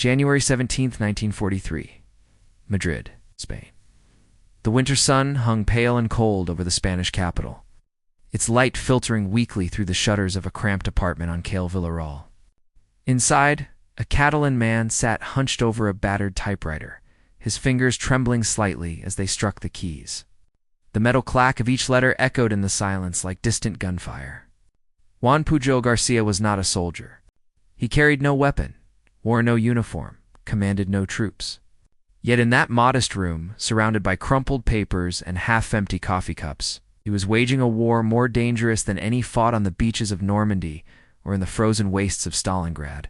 January 17, 1943. Madrid, Spain. The winter sun hung pale and cold over the Spanish capital, its light filtering weakly through the shutters of a cramped apartment on Calle Villarroel. Inside, a Catalan man sat hunched over a battered typewriter, his fingers trembling slightly as they struck the keys. The metal clack of each letter echoed in the silence like distant gunfire. Juan Pujol García was not a soldier. He carried no weapon, wore no uniform, commanded no troops. Yet in that modest room, surrounded by crumpled papers and half-empty coffee cups, he was waging a war more dangerous than any fought on the beaches of Normandy or in the frozen wastes of Stalingrad.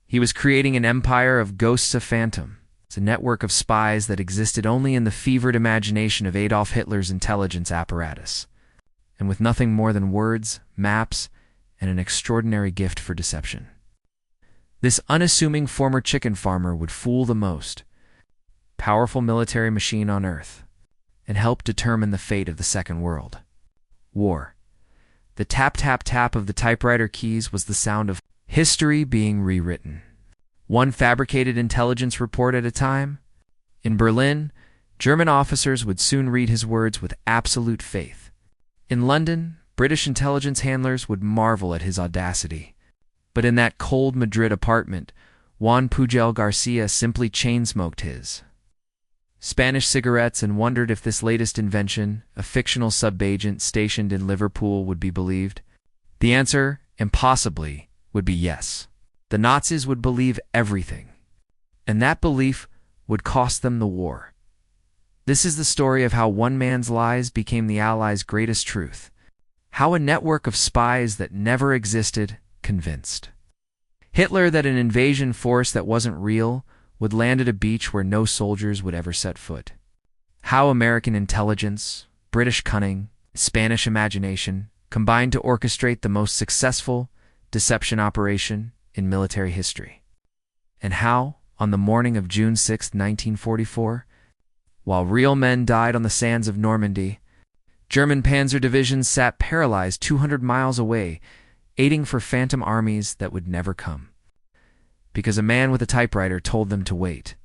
He was creating an empire of ghosts of phantom, a network of spies that existed only in the fevered imagination of Adolf Hitler's intelligence apparatus, and with nothing more than words, maps, and an extraordinary gift for deception. This unassuming former chicken farmer would fool the most powerful military machine on Earth, and help determine the fate of the Second World War. The tap-tap-tap of the typewriter keys was the sound of history being rewritten, one fabricated intelligence report at a time. In Berlin, German officers would soon read his words with absolute faith. In London, British intelligence handlers would marvel at his audacity. But in that cold Madrid apartment, Juan Pujol García simply chain-smoked his Spanish cigarettes and wondered if this latest invention, a fictional sub-agent stationed in Liverpool, would be believed. The answer, impossibly, would be yes. The Nazis would believe everything, and that belief would cost them the war. This is the story of how one man's lies became the Allies' greatest truth, how a network of spies that never existed convinced Hitler that an invasion force that wasn't real would land at a beach where no soldiers would ever set foot. How American intelligence, British cunning, Spanish imagination combined to orchestrate the most successful deception operation in military history. And how, on the morning of June 6, 1944, while real men died on the sands of Normandy, German panzer divisions sat paralyzed 200 miles away, aiding for phantom armies that would never come. Because a man with a typewriter told them to wait.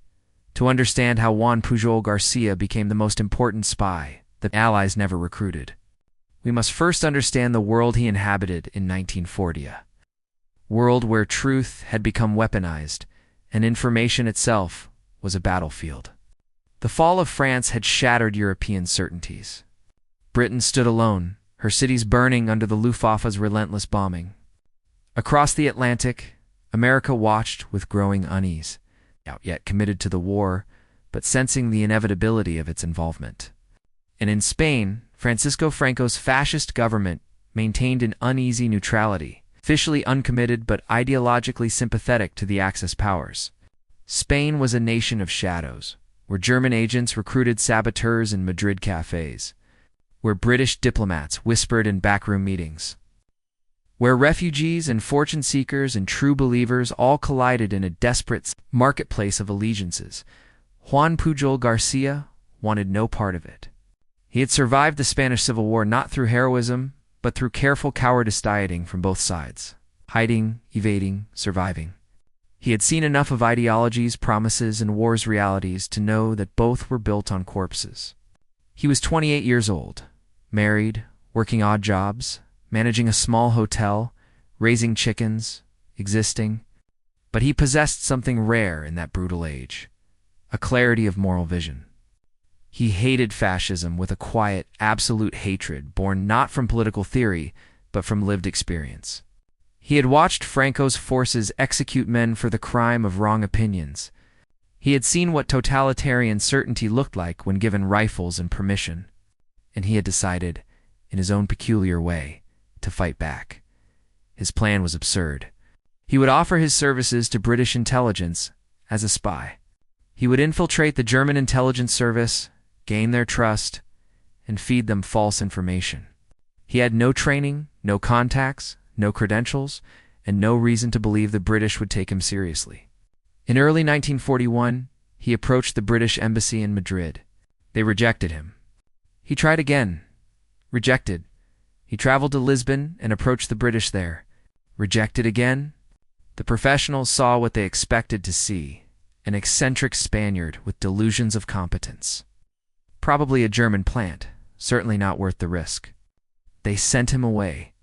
To understand how Juan Pujol García became the most important spy the Allies never recruited, we must first understand the world he inhabited in 1940. A world where truth had become weaponized, and information itself was a battlefield. The fall of France had shattered European certainties. Britain stood alone, her cities burning under the Luftwaffe's relentless bombing. Across the Atlantic, America watched with growing unease, not yet committed to the war, but sensing the inevitability of its involvement. And in Spain, Francisco Franco's fascist government maintained an uneasy neutrality, officially uncommitted but ideologically sympathetic to the Axis powers. Spain was a nation of shadows, where German agents recruited saboteurs in Madrid cafes, where British diplomats whispered in backroom meetings, where refugees and fortune seekers and true believers all collided in a desperate marketplace of allegiances. Juan Pujol García wanted no part of it. He had survived the Spanish Civil War not through heroism, but through careful cowardice dieting from both sides, hiding, evading, surviving. He had seen enough of ideologies, promises, and war's realities to know that both were built on corpses. He was 28 years old, married, working odd jobs, managing a small hotel, raising chickens, existing. But he possessed something rare in that brutal age, a clarity of moral vision. He hated fascism with a quiet, absolute hatred born not from political theory, but from lived experience. He had watched Franco's forces execute men for the crime of wrong opinions. He had seen what totalitarian certainty looked like when given rifles and permission, and he had decided, in his own peculiar way, to fight back. His plan was absurd. He would offer his services to British intelligence as a spy. He would infiltrate the German intelligence service, gain their trust, and feed them false information. He had no training, no contacts, no credentials, and no reason to believe the British would take him seriously. In early 1941, he approached the British embassy in Madrid. They rejected him. He tried again. Rejected. He traveled to Lisbon and approached the British there. Rejected again. The professionals saw what they expected to see, an eccentric Spaniard with delusions of competence. Probably a German plant, certainly not worth the risk. They sent him away,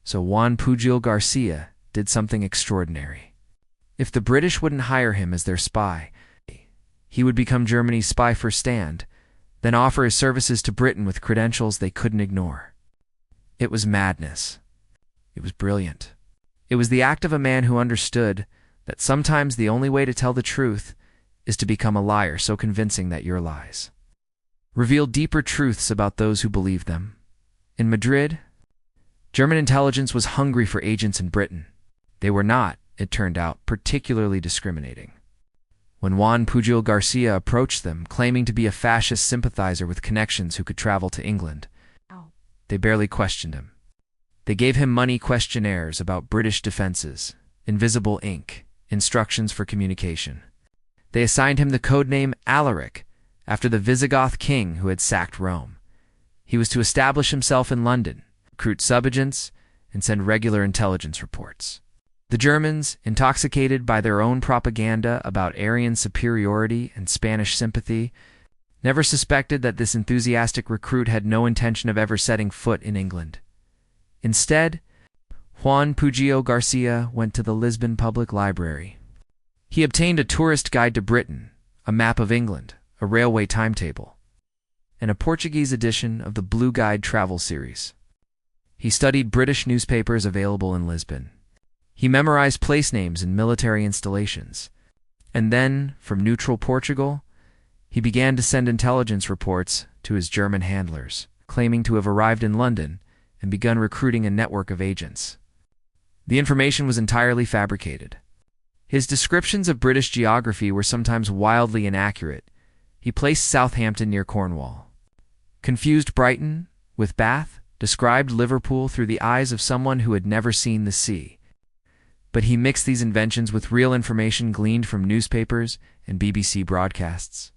so Juan Pujol García did something extraordinary. If the British wouldn't hire him as their spy, he would become Germany's spy first stand, then offer his services to Britain with credentials they couldn't ignore. It was madness. It was brilliant. It was the act of a man who understood that sometimes the only way to tell the truth is to become a liar so convincing that your lies reveal deeper truths about those who believe them. In Madrid, German intelligence was hungry for agents in Britain. They were not, it turned out, particularly discriminating. When Juan Pujol García approached them, claiming to be a fascist sympathizer with connections who could travel to England, they barely questioned him. They gave him money questionnaires about British defenses, invisible ink, instructions for communication. They assigned him the codename Alaric, after the Visigoth king who had sacked Rome. He was to establish himself in London, recruit subagents, and send regular intelligence reports. The Germans, intoxicated by their own propaganda about Aryan superiority and Spanish sympathy, never suspected that this enthusiastic recruit had no intention of ever setting foot in England. Instead, Juan Pujol García went to the Lisbon Public Library. He obtained a tourist guide to Britain, a map of England, a railway timetable, and a Portuguese edition of the Blue Guide travel series. He studied British newspapers available in Lisbon. He memorized place names and military installations. And then, from neutral Portugal, he began to send intelligence reports to his German handlers, claiming to have arrived in London and begun recruiting a network of agents. The information was entirely fabricated. His descriptions of British geography were sometimes wildly inaccurate. He placed Southampton near Cornwall, confused Brighton with Bath, described Liverpool through the eyes of someone who had never seen the sea. But he mixed these inventions with real information gleaned from newspapers and BBC broadcasts,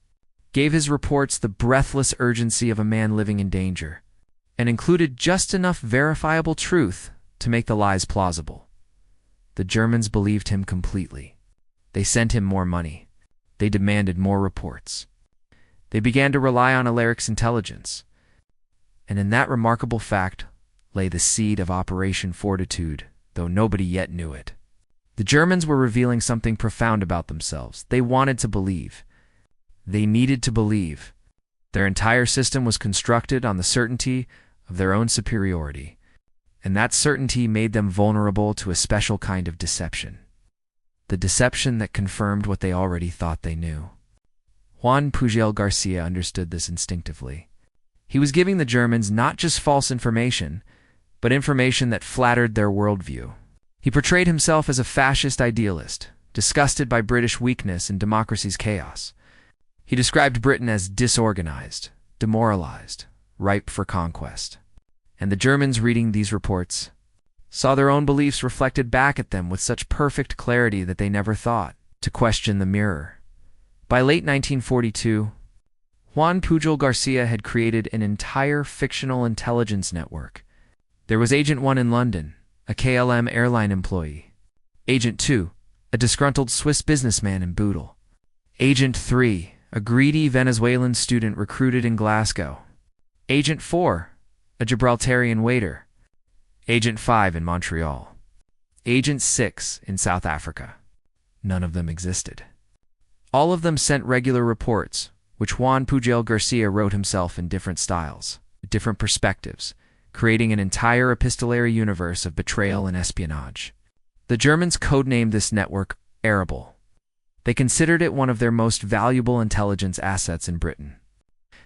gave his reports the breathless urgency of a man living in danger, and included just enough verifiable truth to make the lies plausible. The Germans believed him completely. They sent him more money. They demanded more reports. They began to rely on Alaric's intelligence. And in that remarkable fact lay the seed of Operation Fortitude, though nobody yet knew it. The Germans were revealing something profound about themselves. They wanted to believe. They needed to believe. Their entire system was constructed on the certainty of their own superiority, and that certainty made them vulnerable to a special kind of deception. The deception that confirmed what they already thought they knew. Juan Pujol García understood this instinctively. He was giving the Germans not just false information, but information that flattered their worldview. He portrayed himself as a fascist idealist, disgusted by British weakness and democracy's chaos. He described Britain as disorganized, demoralized, ripe for conquest. And the Germans reading these reports saw their own beliefs reflected back at them with such perfect clarity that they never thought to question the mirror. By late 1942, Juan Pujol García had created an entire fictional intelligence network. There was Agent 1 in London, a KLM airline employee. Agent 2, a disgruntled Swiss businessman in Boodle. Agent 3, a greedy Venezuelan student recruited in Glasgow. Agent 4, a Gibraltarian waiter. Agent 5 in Montreal. Agent 6 in South Africa. None of them existed. All of them sent regular reports, which Juan Pujol García wrote himself in different styles, different perspectives, creating an entire epistolary universe of betrayal and espionage. The Germans codenamed this network Arable. They considered it one of their most valuable intelligence assets in Britain.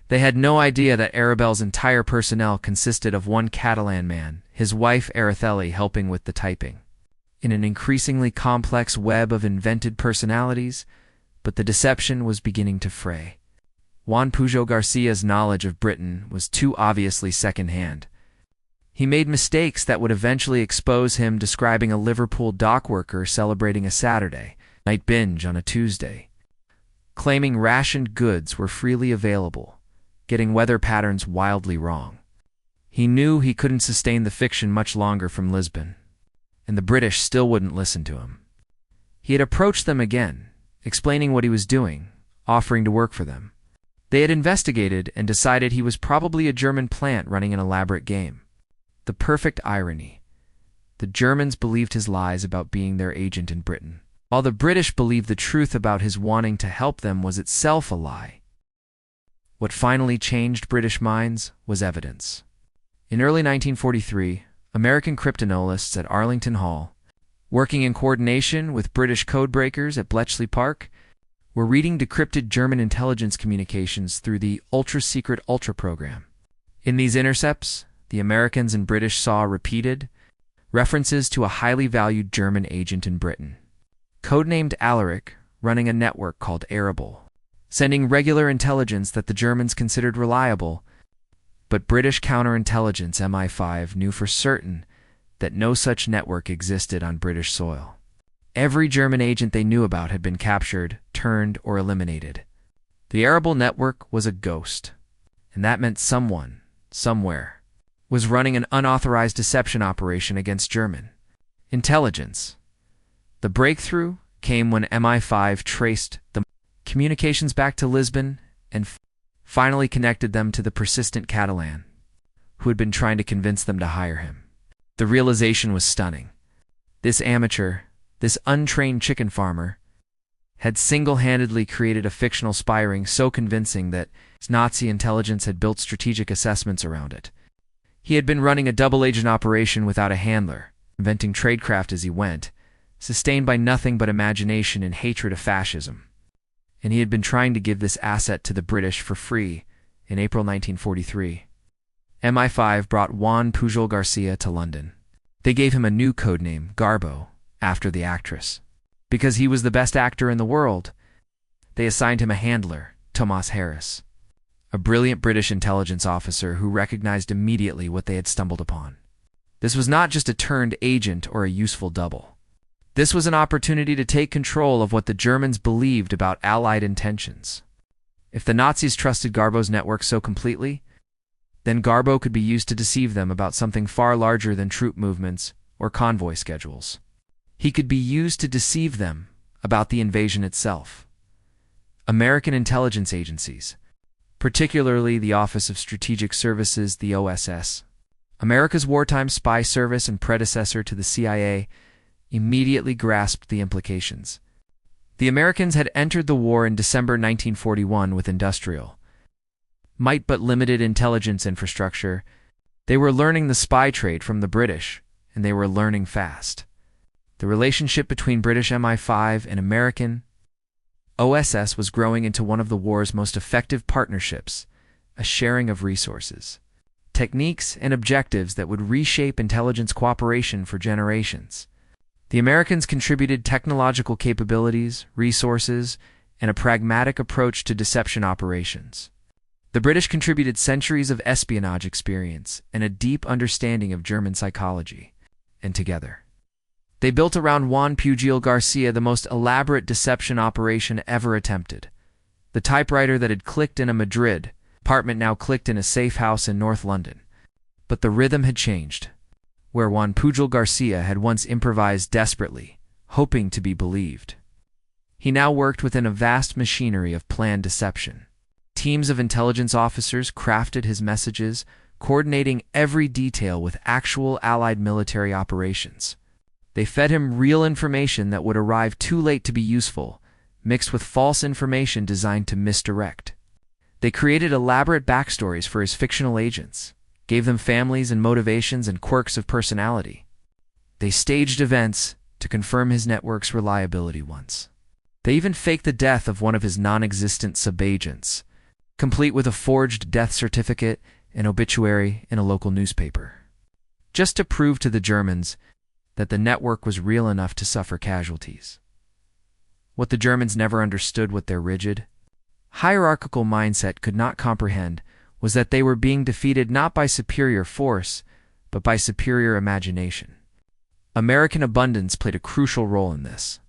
They had no idea that Arabel's entire personnel consisted of one Catalan man, his wife Araceli helping with the typing. In an increasingly complex web of invented personalities, but the deception was beginning to fray. Juan Pujol García's knowledge of Britain was too obviously second-hand. He made mistakes that would eventually expose him describing a Liverpool dockworker celebrating a Saturday night binge on a Tuesday, claiming rationed goods were freely available, getting weather patterns wildly wrong. He knew he couldn't sustain the fiction much longer from Lisbon, and the British still wouldn't listen to him. He had approached them again, explaining what he was doing, offering to work for them. They had investigated and decided he was probably a German plant running an elaborate game. The perfect irony. The Germans believed his lies about being their agent in Britain, while the British believed the truth about his wanting to help them was itself a lie. What finally changed British minds was evidence. In early 1943, American cryptanalysts at Arlington Hall, working in coordination with British codebreakers at Bletchley Park, were reading decrypted German intelligence communications through the ultra-secret Ultra program. In these intercepts, the Americans and British saw repeated references to a highly valued German agent in Britain, codenamed Alaric, running a network called Arable, sending regular intelligence that the Germans considered reliable, but British counterintelligence MI5 knew for certain that no such network existed on British soil. Every German agent they knew about had been captured, turned, or eliminated. The Arable network was a ghost, and that meant someone, somewhere, was running an unauthorized deception operation against German intelligence. The breakthrough came when MI5 traced the communications back to Lisbon and finally connected them to the persistent Catalan, who had been trying to convince them to hire him. The realization was stunning. This amateur, this untrained chicken farmer, had single-handedly created a fictional spy ring so convincing that Nazi intelligence had built strategic assessments around it. He had been running a double-agent operation without a handler, inventing tradecraft as he went, sustained by nothing but imagination and hatred of fascism. And he had been trying to give this asset to the British for free in April 1943. MI5 brought Juan Pujol García to London. They gave him a new codename, Garbo, after the actress. Because he was the best actor in the world, they assigned him a handler, Thomas Harris, a brilliant British intelligence officer who recognized immediately what they had stumbled upon. This was not just a turned agent or a useful double. This was an opportunity to take control of what the Germans believed about Allied intentions. If the Nazis trusted Garbo's network so completely, then Garbo could be used to deceive them about something far larger than troop movements or convoy schedules. He could be used to deceive them about the invasion itself. American intelligence agencies, particularly the Office of Strategic Services, the OSS, America's wartime spy service and predecessor to the CIA, immediately grasped the implications. The Americans had entered the war in December 1941 with industrial might but limited intelligence infrastructure. They were learning the spy trade from the British, and they were learning fast. The relationship between British MI5 and American OSS was growing into one of the war's most effective partnerships, a sharing of resources, techniques, and objectives that would reshape intelligence cooperation for generations. The Americans contributed technological capabilities, resources, and a pragmatic approach to deception operations. The British contributed centuries of espionage experience and a deep understanding of German psychology, and together, they built around Juan Pujol García the most elaborate deception operation ever attempted. The typewriter that had clicked in a Madrid apartment now clicked in a safe house in North London. But the rhythm had changed. Where Juan Pujol García had once improvised desperately, hoping to be believed, he now worked within a vast machinery of planned deception. Teams of intelligence officers crafted his messages, coordinating every detail with actual Allied military operations. They fed him real information that would arrive too late to be useful, mixed with false information designed to misdirect. They created elaborate backstories for his fictional agents, gave them families and motivations and quirks of personality. They staged events to confirm his network's reliability once. They even faked the death of one of his non-existent subagents, complete with a forged death certificate and obituary in a local newspaper, just to prove to the Germans that the network was real enough to suffer casualties. What the Germans never understood, what their rigid, hierarchical mindset could not comprehend, was that they were being defeated not by superior force, but by superior imagination. American abundance played a crucial role in this.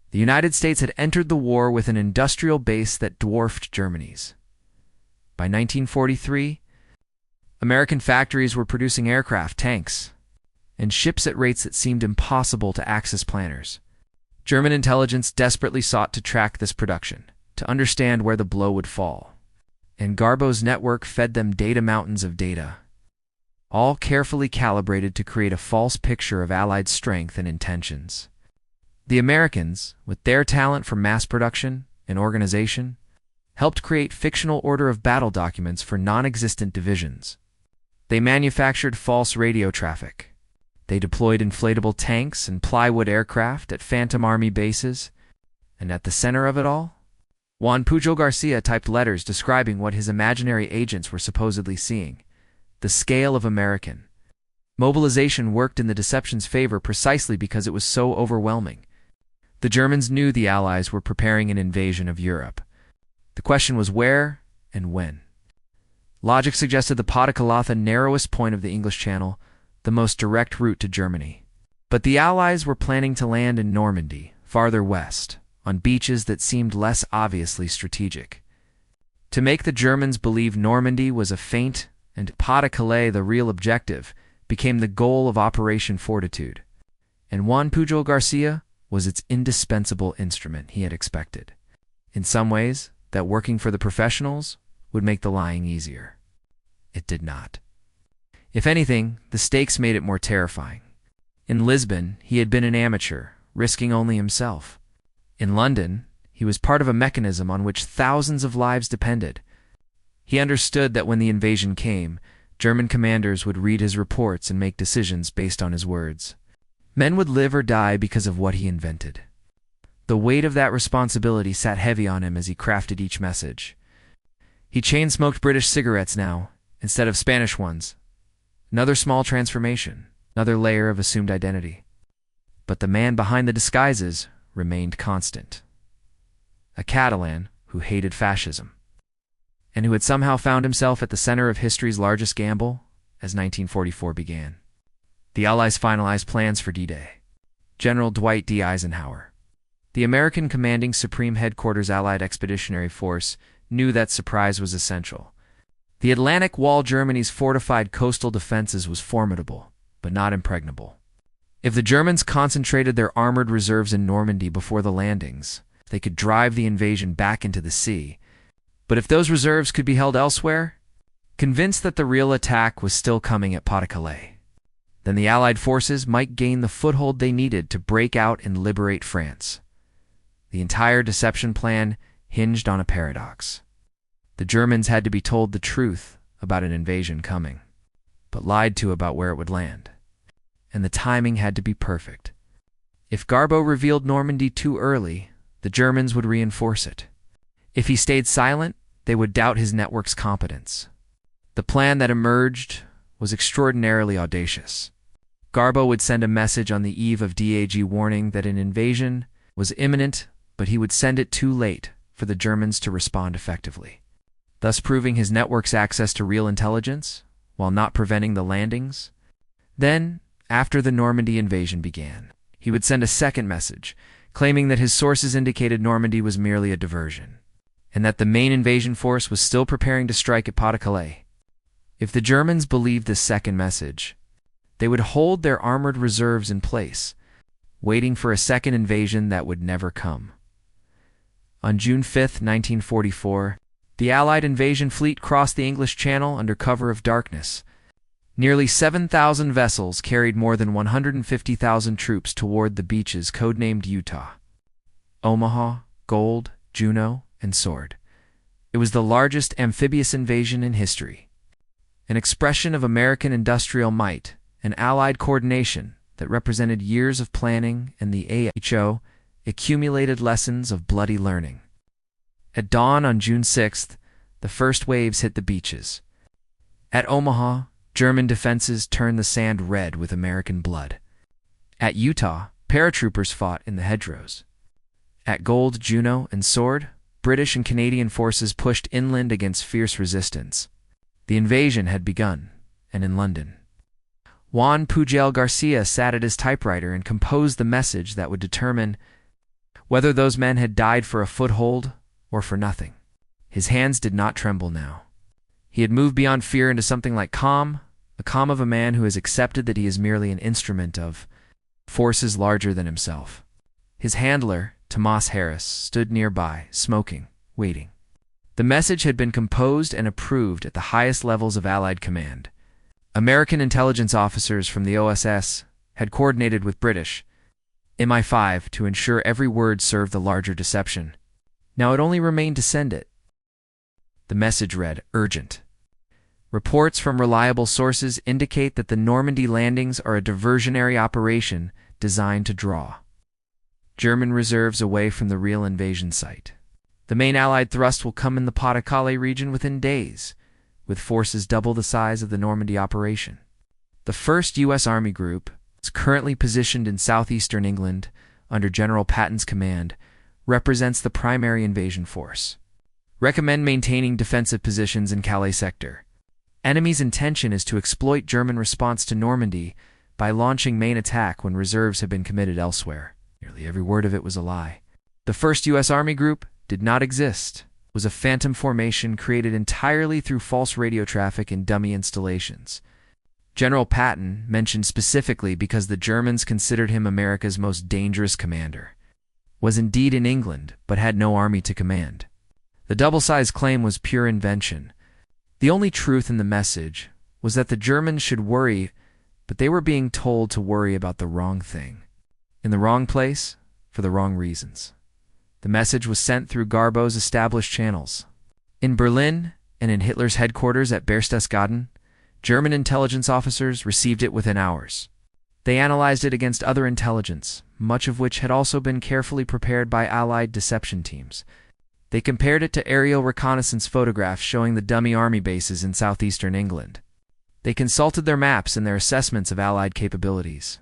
The United States had entered the war with an industrial base that dwarfed Germany's. By 1943, American factories were producing aircraft, tanks, and ships at rates that seemed impossible to Axis planners. German intelligence desperately sought to track this production, to understand where the blow would fall. And Garbo's network fed them data mountains of data, all carefully calibrated to create a false picture of Allied strength and intentions. The Americans, with their talent for mass production and organization, helped create fictional order of battle documents for non-existent divisions. They manufactured false radio traffic. They deployed inflatable tanks and plywood aircraft at Phantom Army bases. And at the center of it all, Juan Pujol García typed letters describing what his imaginary agents were supposedly seeing. The scale of American mobilization worked in the deception's favor precisely because it was so overwhelming. The Germans knew the Allies were preparing an invasion of Europe. The question was where and when. Logic suggested the Pas-de-Calais, the narrowest point of the English Channel, the most direct route to Germany. But the Allies were planning to land in Normandy, farther west, on beaches that seemed less obviously strategic. To make the Germans believe Normandy was a feint and Pas-de-Calais the real objective became the goal of Operation Fortitude. And Juan Pujol García was its indispensable instrument he had expected. In some ways, that working for the professionals would make the lying easier. It did not. If anything, the stakes made it more terrifying. In Lisbon, he had been an amateur, risking only himself. In London, he was part of a mechanism on which thousands of lives depended. He understood that when the invasion came, German commanders would read his reports and make decisions based on his words. Men would live or die because of what he invented. The weight of that responsibility sat heavy on him as he crafted each message. He chain-smoked British cigarettes now, instead of Spanish ones. Another small transformation, another layer of assumed identity. But the man behind the disguises remained constant. A Catalan who hated fascism, and who had somehow found himself at the center of history's largest gamble as 1944 began. The Allies finalized plans for D-Day. General Dwight D. Eisenhower, the American commanding Supreme Headquarters Allied Expeditionary Force, knew that surprise was essential. The Atlantic Wall, Germany's fortified coastal defenses, was formidable, but not impregnable. If the Germans concentrated their armored reserves in Normandy before the landings, they could drive the invasion back into the sea. But if those reserves could be held elsewhere, convinced that the real attack was still coming at Pas-de-Calais, then the Allied forces might gain the foothold they needed to break out and liberate France. The entire deception plan hinged on a paradox. The Germans had to be told the truth about an invasion coming, but lied to about where it would land. And the timing had to be perfect. If Garbo revealed Normandy too early, the Germans would reinforce it. If he stayed silent, they would doubt his network's competence. The plan that emerged was extraordinarily audacious. Garbo would send a message on the eve of DAG warning that an invasion was imminent, but he would send it too late for the Germans to respond effectively, thus proving his network's access to real intelligence while not preventing the landings. Then, after the Normandy invasion began, he would send a second message, claiming that his sources indicated Normandy was merely a diversion, and that the main invasion force was still preparing to strike at Pas-de-Calais. If the Germans believed this second message, they would hold their armored reserves in place, waiting for a second invasion that would never come. On June 5, 1944, the Allied invasion fleet crossed the English Channel under cover of darkness. Nearly 7,000 vessels carried more than 150,000 troops toward the beaches codenamed Utah, Omaha, Gold, Juno, and Sword. It was the largest amphibious invasion in history, an expression of American industrial might and Allied coordination that represented years of planning and the AHO accumulated lessons of bloody learning. At dawn on June 6th, the first waves hit the beaches. At Omaha, German defenses turned the sand red with American blood. At Utah, paratroopers fought in the hedgerows. At Gold, Juno, and Sword, British and Canadian forces pushed inland against fierce resistance. The invasion had begun, and in London, Juan Pujol García sat at his typewriter and composed the message that would determine whether those men had died for a foothold or for nothing. His hands did not tremble now. He had moved beyond fear into something like calm, the calm of a man who has accepted that he is merely an instrument of forces larger than himself. His handler, Tomas Harris, stood nearby, smoking, waiting. The message had been composed and approved at the highest levels of Allied command. American intelligence officers from the OSS had coordinated with British MI5 to ensure every word served the larger deception. Now it only remained to send it. The message read, "Urgent. Reports from reliable sources indicate that the Normandy landings are a diversionary operation designed to draw German reserves away from the real invasion site. The main Allied thrust will come in the Pas-de-Calais region within days, with forces double the size of the Normandy operation. The 1st U.S. Army Group is currently positioned in southeastern England under General Patton's command, represents the primary invasion force. Recommend maintaining defensive positions in Calais sector. Enemy's intention is to exploit German response to Normandy by launching main attack when reserves have been committed elsewhere." Nearly every word of it was a lie. The 1st U.S. Army Group did not exist. It was a phantom formation created entirely through false radio traffic and dummy installations. General Patton mentioned specifically because the Germans considered him America's most dangerous commander. Was indeed in England, but had no army to command. The double-sized claim was pure invention. The only truth in the message was that the Germans should worry, but they were being told to worry about the wrong thing. In the wrong place, for the wrong reasons. The message was sent through Garbo's established channels. In Berlin and in Hitler's headquarters at Berchtesgaden, German intelligence officers received it within hours. They analyzed it against other intelligence, much of which had also been carefully prepared by Allied deception teams. They compared it to aerial reconnaissance photographs showing the dummy army bases in southeastern England. They consulted their maps and their assessments of Allied capabilities.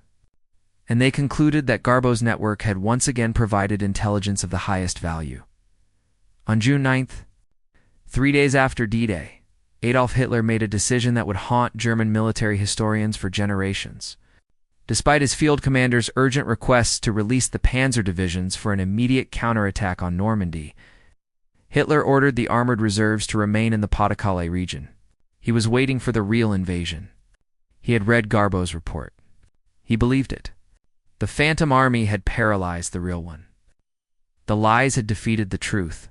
And they concluded that Garbo's network had once again provided intelligence of the highest value. On June 9th, 3 days after D-Day, Adolf Hitler made a decision that would haunt German military historians for generations. Despite his field commander's urgent requests to release the panzer divisions for an immediate counterattack on Normandy, Hitler ordered the armored reserves to remain in the Pas-de-Calais region. He was waiting for the real invasion. He had read Garbo's report. He believed it. The Phantom Army had paralyzed the real one. The lies had defeated the truth.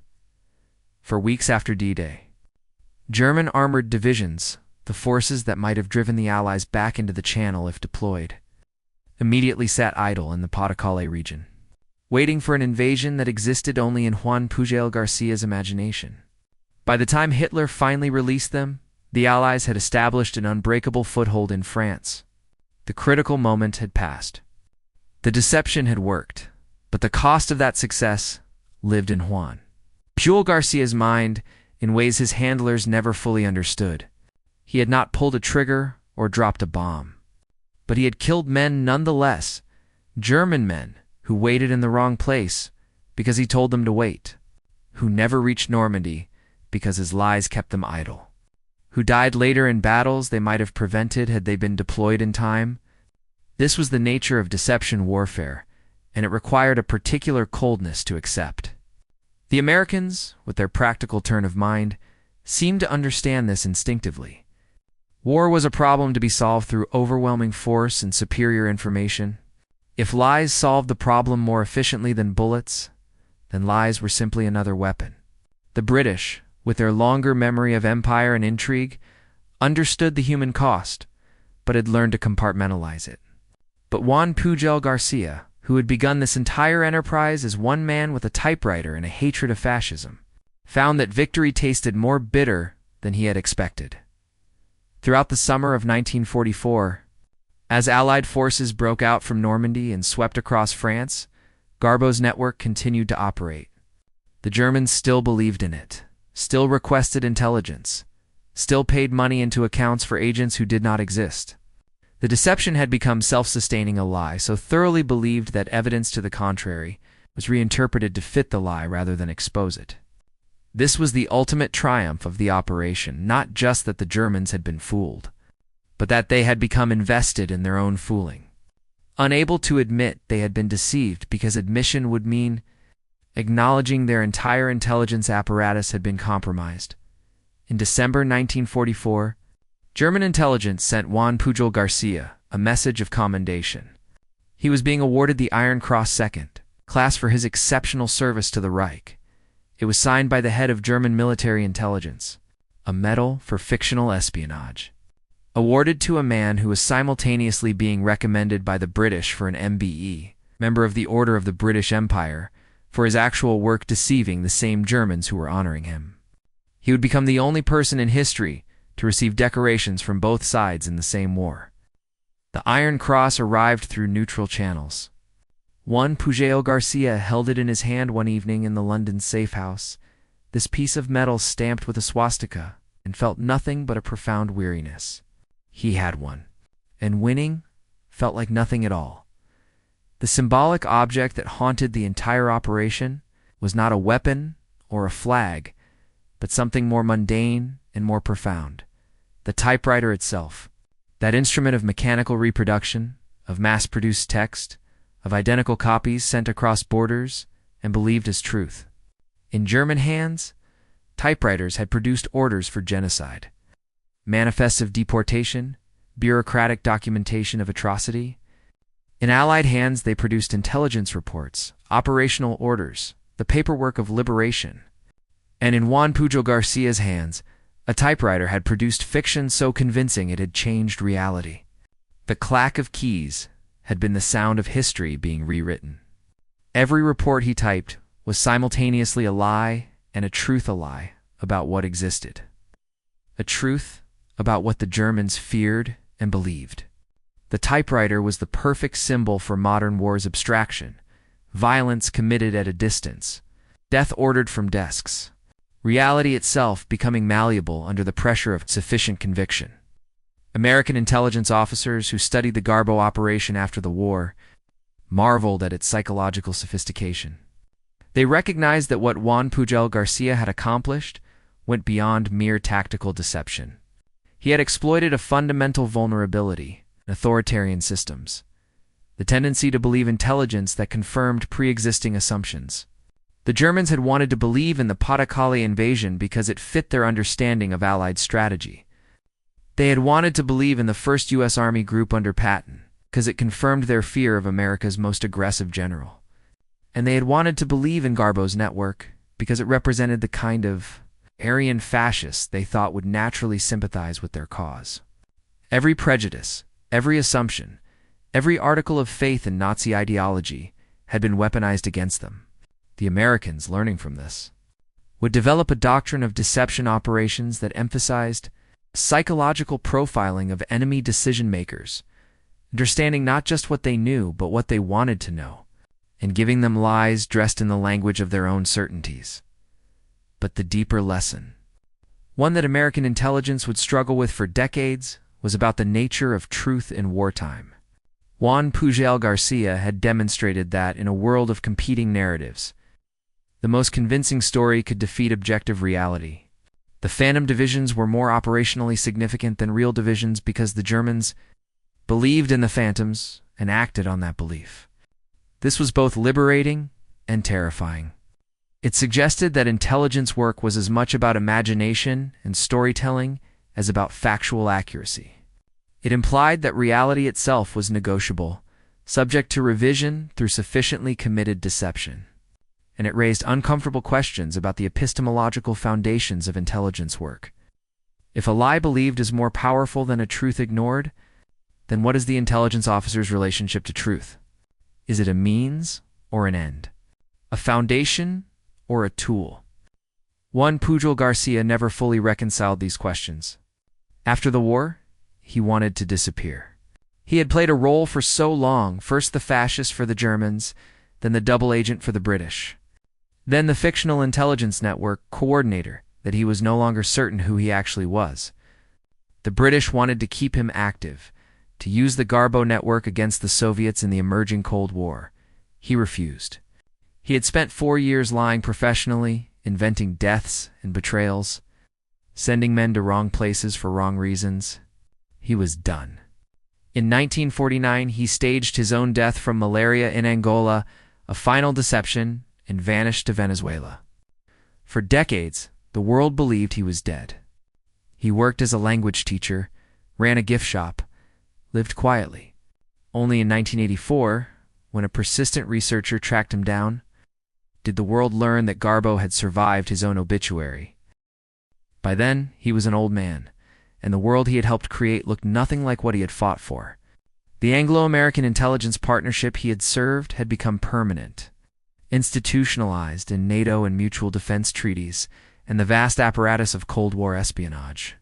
For weeks after D-Day, German armored divisions, the forces that might have driven the Allies back into the Channel if deployed, immediately sat idle in the Pas-de-Calais region, waiting for an invasion that existed only in Juan Pujol Garcia's imagination. By the time Hitler finally released them, the Allies had established an unbreakable foothold in France. The critical moment had passed. The deception had worked, but the cost of that success lived in Juan Pujol Garcia's mind in ways his handlers never fully understood. He had not pulled a trigger or dropped a bomb, but he had killed men nonetheless, German men who waited in the wrong place because he told them to wait, who never reached Normandy because his lies kept them idle, who died later in battles they might have prevented had they been deployed in time. This was the nature of deception warfare, and it required a particular coldness to accept. The Americans, with their practical turn of mind, seemed to understand this instinctively. War was a problem to be solved through overwhelming force and superior information. If lies solved the problem more efficiently than bullets, then lies were simply another weapon. The British, with their longer memory of empire and intrigue, understood the human cost, but had learned to compartmentalize it. But Juan Pujol Garcia, who had begun this entire enterprise as one man with a typewriter and a hatred of fascism, found that victory tasted more bitter than he had expected. Throughout the summer of 1944, as Allied forces broke out from Normandy and swept across France, Garbo's network continued to operate. The Germans still believed in it, still requested intelligence, still paid money into accounts for agents who did not exist. The deception had become self-sustaining a lie, so thoroughly believed that evidence to the contrary was reinterpreted to fit the lie rather than expose it. This was the ultimate triumph of the operation, not just that the Germans had been fooled, but that they had become invested in their own fooling. Unable to admit they had been deceived because admission would mean acknowledging their entire intelligence apparatus had been compromised. In December 1944, German intelligence sent Juan Pujol Garcia a message of commendation. He was being awarded the Iron Cross Second, class for his exceptional service to the Reich. It was signed by the head of German military intelligence, a medal for fictional espionage, awarded to a man who was simultaneously being recommended by the British for an MBE, member of the Order of the British Empire, for his actual work deceiving the same Germans who were honoring him. He would become the only person in history to receive decorations from both sides in the same war. The Iron Cross arrived through neutral channels. Juan Pujol García held it in his hand one evening in the London safe house, this piece of metal stamped with a swastika, and felt nothing but a profound weariness. He had won, and winning felt like nothing at all. The symbolic object that haunted the entire operation was not a weapon or a flag, but something more mundane and more profound. The typewriter itself, that instrument of mechanical reproduction, of mass-produced text, of identical copies sent across borders and believed as truth. In German hands, typewriters had produced orders for genocide, manifests of deportation, bureaucratic documentation of atrocity. In Allied hands, they produced intelligence reports, operational orders, the paperwork of liberation. And in Juan Pujol García's hands, a typewriter had produced fiction so convincing it had changed reality. The clack of keys had been the sound of history being rewritten. Every report he typed was simultaneously a lie and a truth a lie about what existed. A truth about what the Germans feared and believed. The typewriter was the perfect symbol for modern war's abstraction, violence committed at a distance, death ordered from desks, reality itself becoming malleable under the pressure of sufficient conviction. American intelligence officers who studied the Garbo operation after the war marveled at its psychological sophistication. They recognized that what Juan Pujol García had accomplished went beyond mere tactical deception. He had exploited a fundamental vulnerability in authoritarian systems, the tendency to believe intelligence that confirmed pre-existing assumptions. The Germans had wanted to believe in the Pas-de-Calais invasion because it fit their understanding of Allied strategy. They had wanted to believe in the 1st U.S. Army Group under Patton because it confirmed their fear of America's most aggressive general. And they had wanted to believe in Garbo's network because it represented the kind of Aryan fascists they thought would naturally sympathize with their cause. Every prejudice, every assumption, every article of faith in Nazi ideology had been weaponized against them. The Americans, learning from this, would develop a doctrine of deception operations that emphasized psychological profiling of enemy decision-makers, understanding not just what they knew, but what they wanted to know, and giving them lies dressed in the language of their own certainties. But the deeper lesson, one that American intelligence would struggle with for decades, was about the nature of truth in wartime. Juan Pujol García had demonstrated that in a world of competing narratives, the most convincing story could defeat objective reality. The Phantom divisions were more operationally significant than real divisions because the Germans believed in the Phantoms and acted on that belief. This was both liberating and terrifying. It suggested that intelligence work was as much about imagination and storytelling as about factual accuracy. It implied that reality itself was negotiable, subject to revision through sufficiently committed deception. And it raised uncomfortable questions about the epistemological foundations of intelligence work. If a lie believed is more powerful than a truth ignored, then what is the intelligence officer's relationship to truth? Is it a means or an end? A foundation or a tool? Juan Pujol García never fully reconciled these questions. After the war, he wanted to disappear. He had played a role for so long, first the fascist for the Germans, then the double agent for the British, then the fictional intelligence network coordinator, that he was no longer certain who he actually was. The British wanted to keep him active, to use the Garbo network against the Soviets in the emerging Cold War. He refused. He had spent 4 years lying professionally, inventing deaths and betrayals, sending men to wrong places for wrong reasons. He was done. In 1949, he staged his own death from malaria in Angola, a final deception, and vanished to Venezuela. For decades, the world believed he was dead. He worked as a language teacher, ran a gift shop, lived quietly. Only in 1984, when a persistent researcher tracked him down? Did the world learn that Garbo had survived his own obituary? By then, he was an old man, and the world he had helped create looked nothing like what he had fought for. The Anglo-American intelligence partnership he had served had become permanent, institutionalized in NATO and mutual defense treaties and the vast apparatus of Cold War espionage.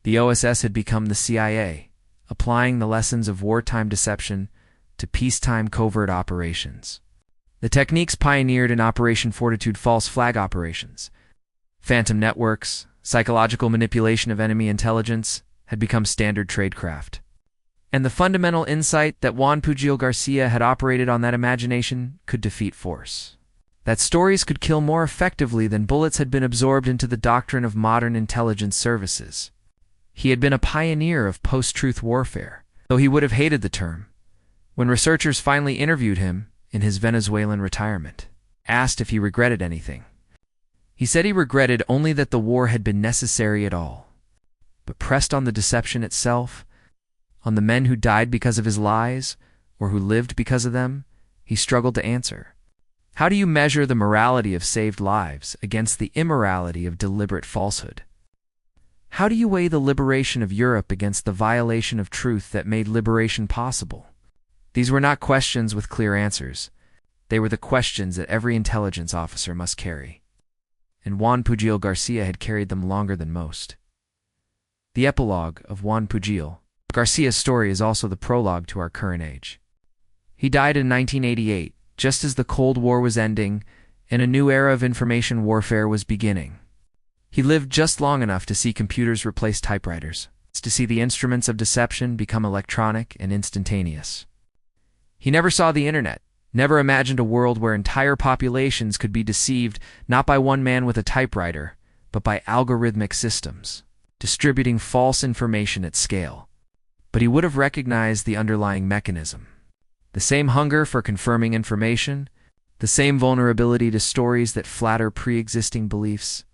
The OSS had become the CIA, applying the lessons of wartime deception to peacetime covert operations. The techniques pioneered in Operation Fortitude false flag operations, phantom networks, psychological manipulation of enemy intelligence had become standard tradecraft. And the fundamental insight that Juan Pujol García had operated on that imagination could defeat force. That stories could kill more effectively than bullets had been absorbed into the doctrine of modern intelligence services. He had been a pioneer of post-truth warfare, though he would have hated the term. When researchers finally interviewed him in his Venezuelan retirement, asked if he regretted anything, he said he regretted only that the war had been necessary at all. But pressed on the deception itself, on the men who died because of his lies, or who lived because of them, he struggled to answer. How do you measure the morality of saved lives against the immorality of deliberate falsehood? How do you weigh the liberation of Europe against the violation of truth that made liberation possible? These were not questions with clear answers. They were the questions that every intelligence officer must carry. And Juan Pujol García had carried them longer than most. The epilogue of Juan Pujol García's story is also the prologue to our current age. He died in 1988, just as the Cold War was ending and a new era of information warfare was beginning. He lived just long enough to see computers replace typewriters, to see the instruments of deception become electronic and instantaneous. He never saw the internet, never imagined a world where entire populations could be deceived not by one man with a typewriter, but by algorithmic systems, distributing false information at scale. But he would have recognized the underlying mechanism. The same hunger for confirming information, the same vulnerability to stories that flatter pre-existing beliefs,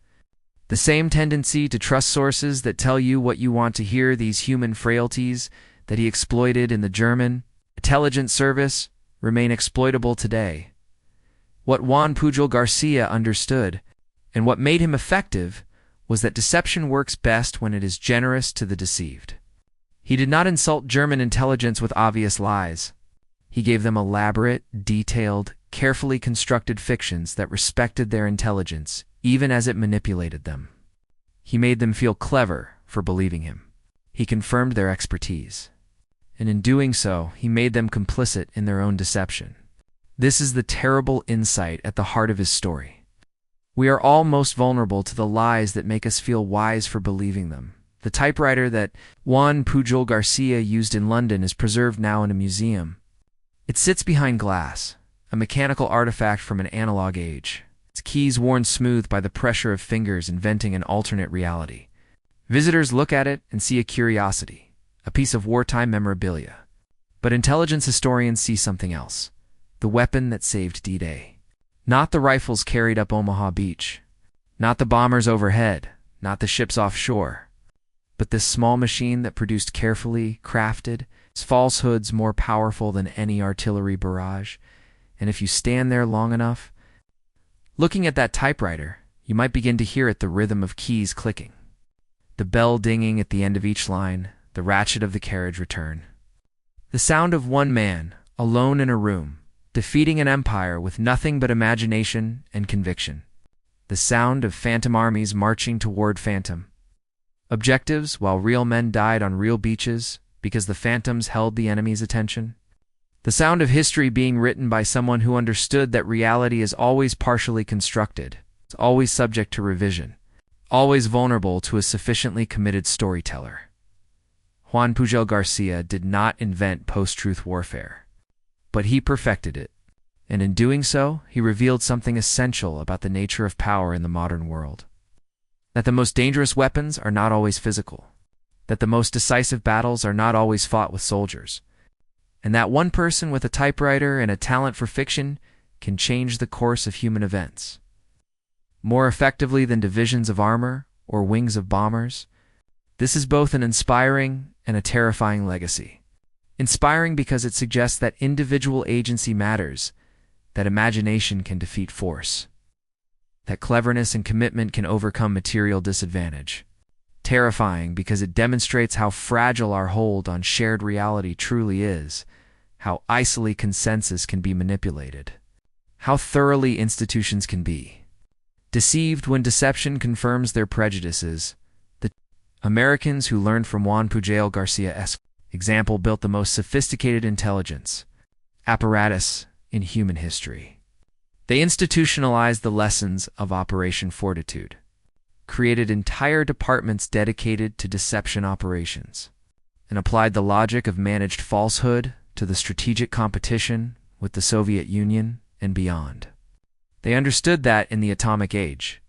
the same tendency to trust sources that tell you what you want to hear, these human frailties that he exploited in the German intelligence service remain exploitable today. What Juan Pujol García understood, and what made him effective, was that deception works best when it is generous to the deceived. He did not insult German intelligence with obvious lies. He gave them elaborate, detailed, carefully constructed fictions that respected their intelligence, even as it manipulated them. He made them feel clever for believing him. He confirmed their expertise. And in doing so, he made them complicit in their own deception. This is the terrible insight at the heart of his story. We are all most vulnerable to the lies that make us feel wise for believing them. The typewriter that Juan Pujol García used in London is preserved now in a museum. It sits behind glass, a mechanical artifact from an analog age, its keys worn smooth by the pressure of fingers inventing an alternate reality. Visitors look at it and see a curiosity, a piece of wartime memorabilia. But intelligence historians see something else, the weapon that saved D-Day. Not the rifles carried up Omaha Beach, not the bombers overhead, not the ships offshore, but this small machine that produced carefully crafted falsehoods more powerful than any artillery barrage. And if you stand there long enough, looking at that typewriter, you might begin to hear it, the rhythm of keys clicking, the bell dinging at the end of each line, the ratchet of the carriage return. The sound of one man, alone in a room, defeating an empire with nothing but imagination and conviction. The sound of phantom armies marching toward phantom objectives while real men died on real beaches because the phantoms held the enemy's attention. The sound of history being written by someone who understood that reality is always partially constructed, it's always subject to revision, always vulnerable to a sufficiently committed storyteller. Juan Pujol García did not invent post-truth warfare, but he perfected it, and in doing so, he revealed something essential about the nature of power in the modern world. That the most dangerous weapons are not always physical, that the most decisive battles are not always fought with soldiers, and that one person with a typewriter and a talent for fiction can change the course of human events. More effectively than divisions of armor or wings of bombers, this is both an inspiring and a terrifying legacy. Inspiring because it suggests that individual agency matters, that imagination can defeat force, that cleverness and commitment can overcome material disadvantage. Terrifying because it demonstrates how fragile our hold on shared reality truly is, how easily consensus can be manipulated, how thoroughly institutions can be deceived when deception confirms their prejudices. The Americans who learned from Juan Pujol Garcia's example built the most sophisticated intelligence apparatus in human history. They institutionalized the lessons of Operation Fortitude, created entire departments dedicated to deception operations, and applied the logic of managed falsehood to the strategic competition with the Soviet Union and beyond. They understood that in the atomic age,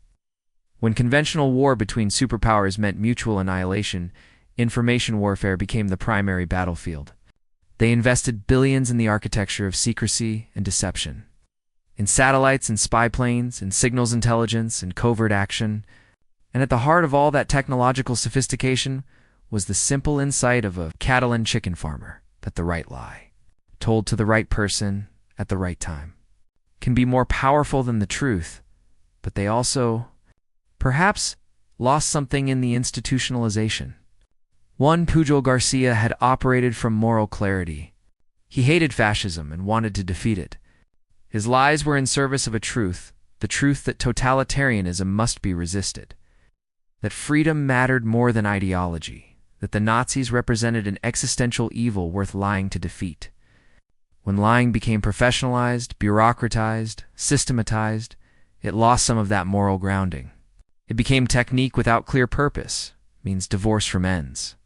when conventional war between superpowers meant mutual annihilation, information warfare became the primary battlefield. They invested billions in the architecture of secrecy and deception, in satellites and spy planes, in signals intelligence and covert action, and at the heart of all that technological sophistication was the simple insight of a Catalan chicken farmer that the right lie, told to the right person at the right time, can be more powerful than the truth, but they also, perhaps, lost something in the institutionalization. Juan Pujol Garcia had operated from moral clarity. He hated fascism and wanted to defeat it. His lies were in service of a truth, the truth that totalitarianism must be resisted, that freedom mattered more than ideology, that the Nazis represented an existential evil worth lying to defeat. When lying became professionalized, bureaucratized, systematized, it lost some of that moral grounding. It became technique without clear purpose, means divorce from ends.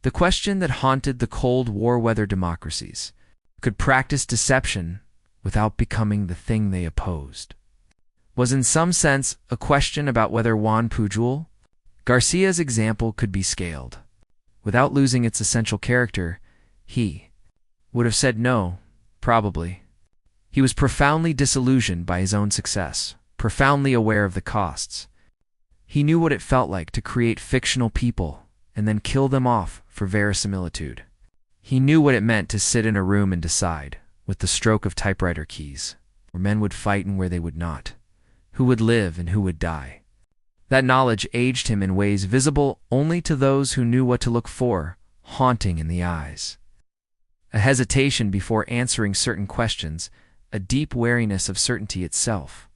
The question that haunted the Cold War-weathered democracies: could practice deception without becoming the thing they opposed, was in some sense a question about whether Juan Pujol Garcia's example could be scaled. Without losing its essential character, he would have said no, probably. He was profoundly disillusioned by his own success, profoundly aware of the costs. He knew what it felt like to create fictional people and then kill them off for verisimilitude. He knew what it meant to sit in a room and decide, with the stroke of typewriter keys, where men would fight and where they would not, who would live and who would die. That knowledge aged him in ways visible only to those who knew what to look for, haunting in the eyes. A hesitation before answering certain questions, a deep wariness of certainty itself.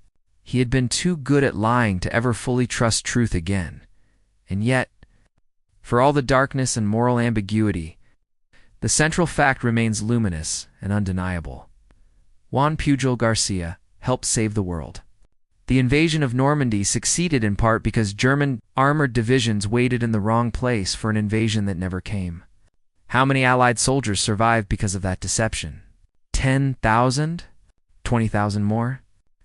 He had been too good at lying to ever fully trust truth again. And yet, for all the darkness and moral ambiguity, the central fact remains luminous and undeniable. Juan Pujol Garcia helped save the world. The invasion of Normandy succeeded in part because German armored divisions waited in the wrong place for an invasion that never came. How many Allied soldiers survived because of that deception? 10,000? 20,000 more?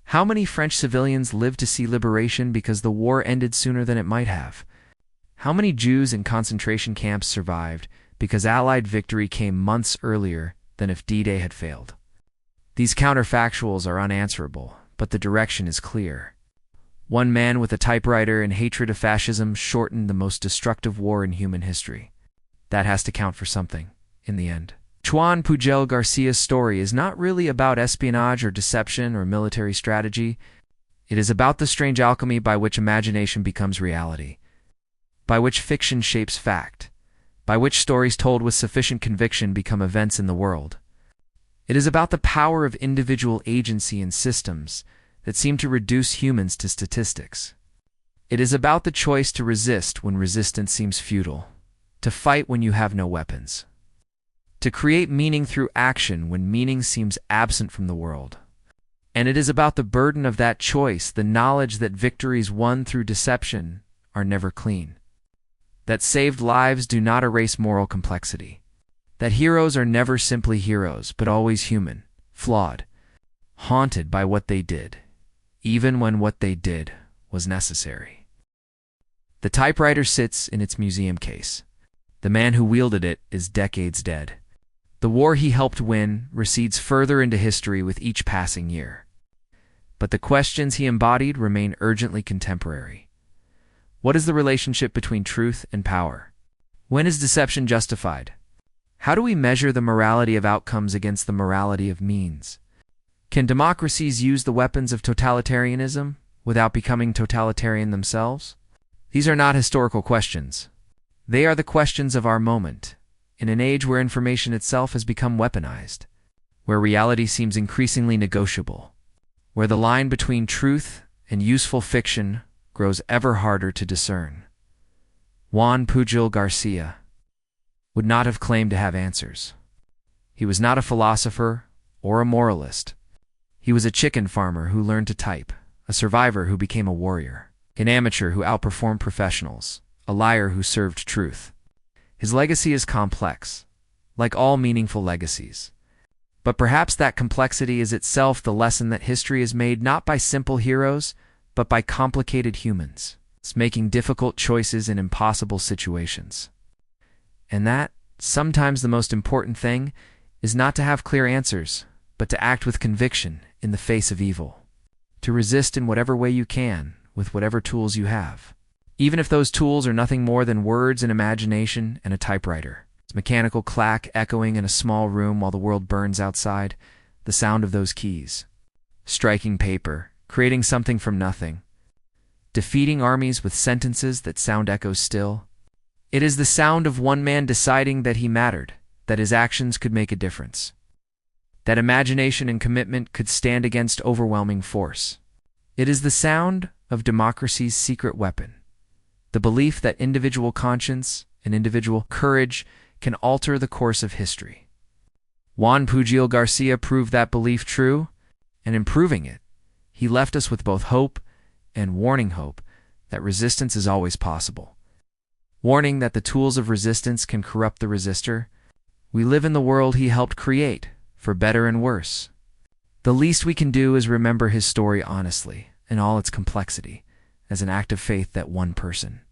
How many French civilians lived to see liberation because the war ended sooner than it might have? How many Jews in concentration camps survived because Allied victory came months earlier than if D-Day had failed? These counterfactuals are unanswerable, but the direction is clear. One man with a typewriter and hatred of fascism shortened the most destructive war in human history. That has to count for something, in the end. Juan Pujol Garcia's story is not really about espionage or deception or military strategy. It is about the strange alchemy by which imagination becomes reality, by which fiction shapes fact, by which stories told with sufficient conviction become events in the world. It is about the power of individual agency in systems that seem to reduce humans to statistics. It is about the choice to resist when resistance seems futile, to fight when you have no weapons, to create meaning through action when meaning seems absent from the world. And it is about the burden of that choice, the knowledge that victories won through deception are never clean, that saved lives do not erase moral complexity, that heroes are never simply heroes, but always human, flawed, haunted by what they did, even when what they did was necessary. The typewriter sits in its museum case. The man who wielded it is decades dead. The war he helped win recedes further into history with each passing year. But the questions he embodied remain urgently contemporary. What is the relationship between truth and power? When is deception justified? How do we measure the morality of outcomes against the morality of means? Can democracies use the weapons of totalitarianism without becoming totalitarian themselves? These are not historical questions. They are the questions of our moment, in an age where information itself has become weaponized, where reality seems increasingly negotiable, where the line between truth and useful fiction grows ever harder to discern. Juan Pujol García would not have claimed to have answers. He was not a philosopher or a moralist. He was a chicken farmer who learned to type, a survivor who became a warrior, an amateur who outperformed professionals, a liar who served truth. His legacy is complex, like all meaningful legacies. But perhaps that complexity is itself the lesson that history is made not by simple heroes, but by complicated humans, making difficult choices in impossible situations. And that, sometimes the most important thing, is not to have clear answers, but to act with conviction in the face of evil. To resist in whatever way you can, with whatever tools you have. Even if those tools are nothing more than words and imagination and a typewriter. It's mechanical clack echoing in a small room while the world burns outside, the sound of those keys. Striking paper, creating something from nothing. Defeating armies with sentences that sound echoes still. It is the sound of one man deciding that he mattered, that his actions could make a difference. That imagination and commitment could stand against overwhelming force. It is the sound of democracy's secret weapon. The belief that individual conscience and individual courage can alter the course of history. Juan Pujol García proved that belief true, and in proving it, he left us with both hope and warning hope that resistance is always possible. Warning that the tools of resistance can corrupt the resistor. We live in the world he helped create, for better and worse. The least we can do is remember his story honestly, in all its complexity, as an act of faith that one person,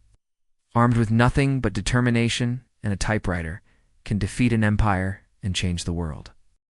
armed with nothing but determination and a typewriter, can defeat an empire and change the world.